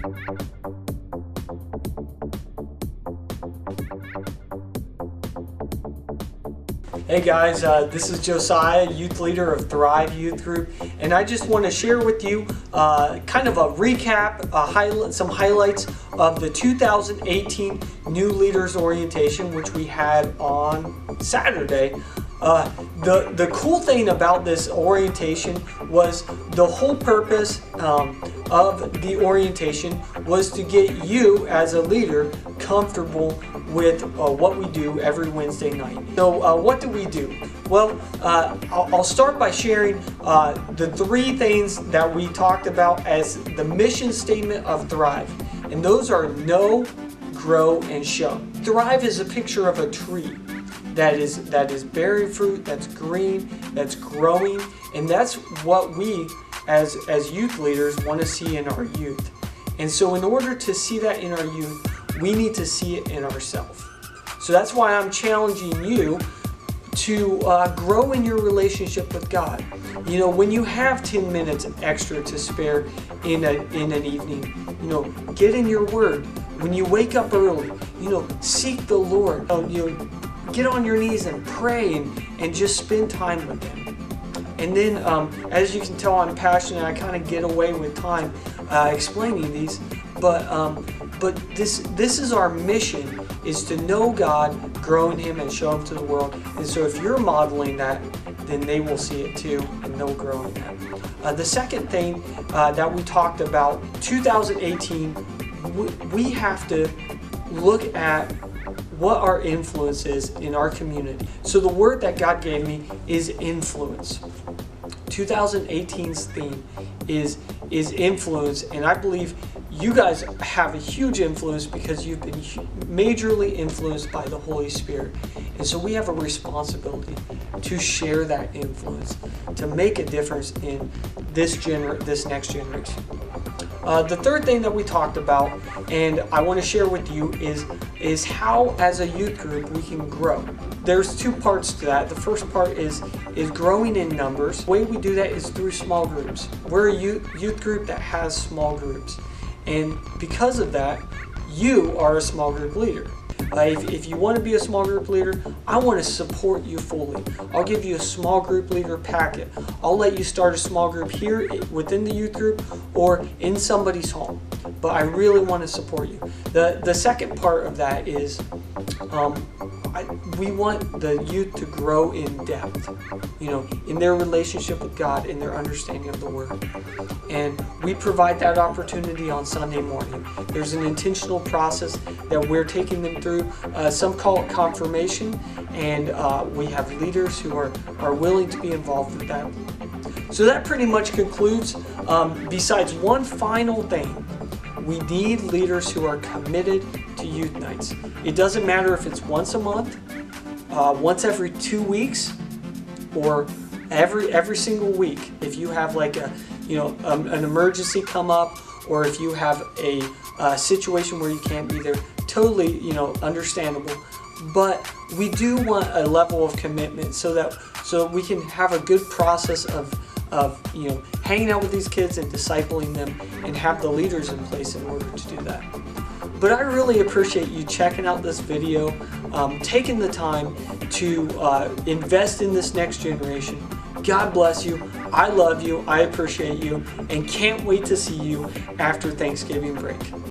Hey guys, this is Josiah, youth leader of Thrive Youth Group, and I just want to share with you kind of a recap, some highlights of the 2018 New Leaders Orientation, which we had on Saturday. The cool thing about this orientation was the whole purpose of the orientation was to get you as a leader comfortable with what we do every Wednesday night. So what do we do? Well, I'll start by sharing the three things that we talked about as the mission statement of Thrive. And those are know, grow, and show. Thrive is a picture of a tree that is bearing fruit, that's green, that's growing, and that's what we as youth leaders want to see in our youth. And so in order to see that in our youth, we need to see it in ourselves. So that's why I'm challenging you to grow in your relationship with God. You know, when you have 10 minutes extra to spare in an evening, you know, get in your word. When you wake up early, you know, seek the Lord. You know, get on your knees and pray and just spend time with Him. And then, as you can tell, I'm passionate. I kind of get away with time explaining these, but this is our mission: is to know God, grow in Him, and show Him to the world. And so, if you're modeling that, then they will see it too, and they'll grow in that. The second thing that we talked about, 2018, we have to look at what our influence is in our community. So the word that God gave me is influence. 2018's theme is influence, and I believe you guys have a huge influence because you've been majorly influenced by the Holy Spirit. And so we have a responsibility to share that influence, to make a difference in this next generation. The third thing that we talked about, and I want to share with you, is how as a youth group we can grow. There's two parts to that. The first part is growing in numbers. The way we do that is through small groups. We're a youth group that has small groups. And because of that, you are a small group leader. If you want to be a small group leader, I want to support you fully. I'll give you a small group leader packet. I'll let you start a small group here within the youth group or in somebody's home. But I really want to support you. The second part of that is we want the youth to grow in depth, you know, in their relationship with God, in their understanding of the Word. And we provide that opportunity on Sunday morning. There's an intentional process that we're taking them through. Some call it confirmation, and we have leaders who are willing to be involved with that. So that pretty much concludes, besides one final thing. We need leaders who are committed to youth nights. It doesn't matter if it's once a month, once every 2 weeks, or every single week. If you have like an emergency come up, or if you have a situation where you can't be there, totally, understandable. But we do want a level of commitment so we can have a good process of hanging out with these kids and discipling them, and have the leaders in place in order to do that. But I really appreciate you checking out this video, taking the time to invest in this next generation. God bless you. I love you. I appreciate you, and can't wait to see you after Thanksgiving break.